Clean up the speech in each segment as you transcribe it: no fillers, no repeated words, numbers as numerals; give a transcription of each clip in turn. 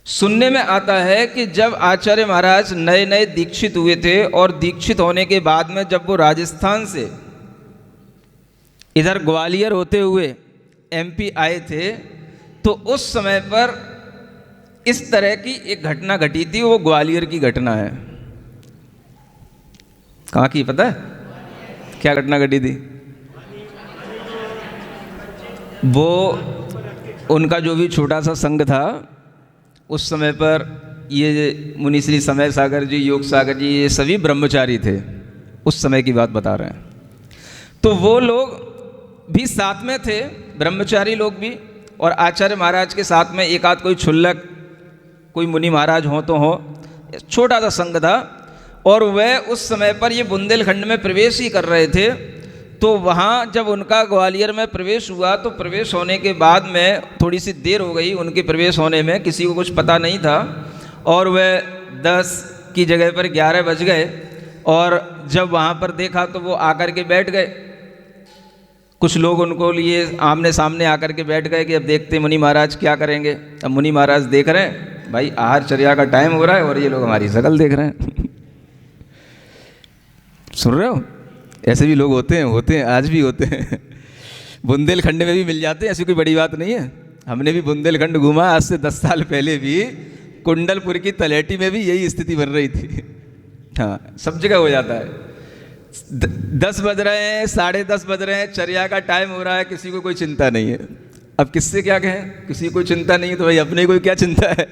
सुनने में आता है कि जब आचार्य महाराज नए नए दीक्षित हुए थे और दीक्षित होने के बाद में जब वो राजस्थान से इधर ग्वालियर होते हुए एमपी आए थे, तो उस समय पर इस तरह की एक घटना घटी थी। वो ग्वालियर की घटना है। कहाँ की पता है? क्या घटना घटी थी? वो उनका जो भी छोटा सा संघ था, उस समय पर ये मुनि श्री समय सागर जी, योग सागर जी, ये सभी ब्रह्मचारी थे। उस समय की बात बता रहे हैं। तो वो लोग भी साथ में थे, ब्रह्मचारी लोग भी, और आचार्य महाराज के साथ में एक आध कोई क्षुल्लक कोई मुनि महाराज हो तो हो। छोटा सा संघ था। और वह उस समय पर ये बुंदेलखंड में प्रवेश ही कर रहे थे। तो वहाँ जब उनका ग्वालियर में प्रवेश हुआ, तो प्रवेश होने के बाद में थोड़ी सी देर हो गई उनके प्रवेश होने में, किसी को कुछ पता नहीं था। और वह 10 की जगह पर 11 बज गए। और जब वहाँ पर देखा तो वो आकर के बैठ गए। कुछ लोग उनको लिए आमने सामने आकर के बैठ गए कि अब देखते मुनि महाराज क्या करेंगे। अब मुनि महाराज देख रहे हैं, भाई आहार चर्या का टाइम हो रहा है और ये लोग हमारी शकल देख रहे हैं। सुन रहे हो? ऐसे भी लोग होते हैं, आज भी होते हैं। बुंदेलखंड में भी मिल जाते हैं, ऐसी कोई बड़ी बात नहीं है। हमने भी बुंदेलखंड घूमा। आज से 10 साल पहले भी कुंडलपुर की तलेटी में भी यही स्थिति बन रही थी। हाँ, सब जगह हो जाता है। 10 बज रहे हैं, 10:30 बज रहे हैं, चर्या का टाइम हो रहा है, किसी को कोई चिंता नहीं है। अब किससे क्या कहें? किसी को कोई चिंता नहीं है तो भाई अपने को क्या चिंता है।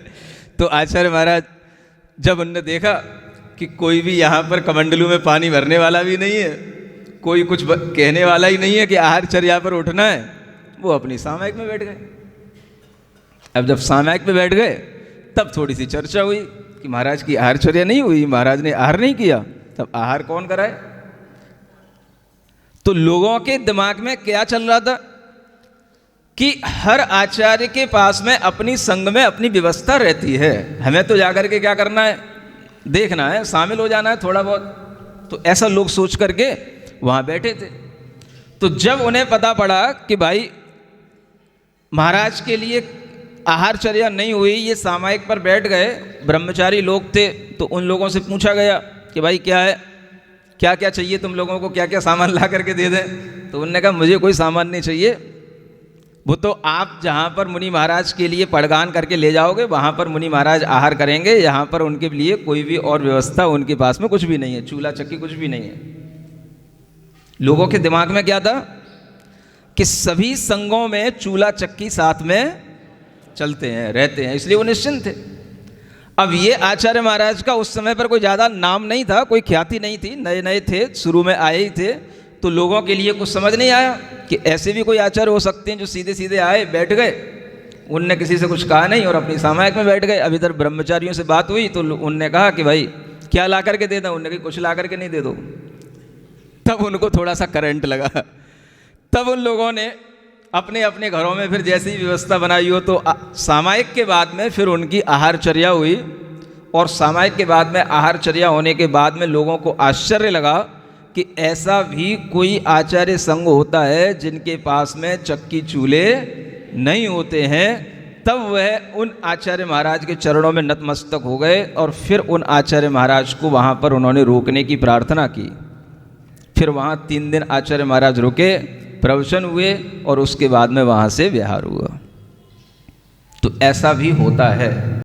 तो आचार्य महाराज जब उनने देखा कि कोई भी यहाँ पर कमंडलू में पानी भरने वाला भी नहीं है, कोई कुछ कहने वाला ही नहीं है कि आहार चर्या पर उठना है, वो अपनी सामायिक में बैठ गए। अब जब सामायिक में बैठ गए तब थोड़ी सी चर्चा हुई कि महाराज की आहार चर्या नहीं हुई, महाराज ने आहार नहीं किया, तब आहार कौन कराए। तो लोगों के दिमाग में क्या चल रहा था कि हर आचार्य के पास में अपनी संघ में अपनी व्यवस्था रहती है, हमें तो जाकर के क्या करना है, देखना है, शामिल हो जाना है थोड़ा बहुत। तो ऐसा लोग सोच करके वहाँ बैठे थे। तो जब उन्हें पता पड़ा कि भाई महाराज के लिए आहार चर्या नहीं हुई, ये सामायिक पर बैठ गए, ब्रह्मचारी लोग थे, तो उन लोगों से पूछा गया कि भाई क्या है, क्या क्या चाहिए तुम लोगों को, क्या क्या सामान ला करके दे दें। तो उन्होंने कहा मुझे कोई सामान नहीं चाहिए, वो तो आप जहाँ पर मुनि महाराज के लिए पड़गान करके ले जाओगे वहाँ पर मुनि महाराज आहार करेंगे। यहाँ पर उनके लिए कोई भी और व्यवस्था उनके पास में कुछ भी नहीं है, चूल्हा चक्की कुछ भी नहीं है। लोगों के दिमाग में क्या था कि सभी संघों में चूल्हा चक्की साथ में चलते हैं, रहते हैं, इसलिए वो निश्चिंत थे। अब ये आचार्य महाराज का उस समय पर कोई ज़्यादा नाम नहीं था, कोई ख्याति नहीं थी, नए नए थे, शुरू में आए ही थे। तो लोगों के लिए कुछ समझ नहीं आया कि ऐसे भी कोई आचार्य हो सकते हैं जो सीधे सीधे आए, बैठ गए, उनने किसी से कुछ कहा नहीं और अपनी सामायिक में बैठ गए। अब इधर ब्रह्मचारियों से बात हुई तो उनने कहा कि भाई क्या ला करके दे दो, उनने कहा कुछ ला करके नहीं दे दो। तब उनको थोड़ा सा करंट लगा। तब उन लोगों ने अपने अपने घरों में फिर जैसी ही व्यवस्था बनाई हो, तो सामायिक के बाद में फिर उनकी आहार चर्या हुई। और सामायिक के बाद में आहार चर्या होने के बाद में लोगों को आश्चर्य लगा कि ऐसा भी कोई आचार्य संघ होता है जिनके पास में चक्की चूल्हे नहीं होते हैं। तब वह उन आचार्य महाराज के चरणों में नतमस्तक हो गए और फिर उन आचार्य महाराज को वहाँ पर उन्होंने रोकने की प्रार्थना की। फिर वहाँ 3 दिन आचार्य महाराज रुके, प्रवचन हुए और उसके बाद में वहाँ से विहार हुआ। तो ऐसा भी होता है।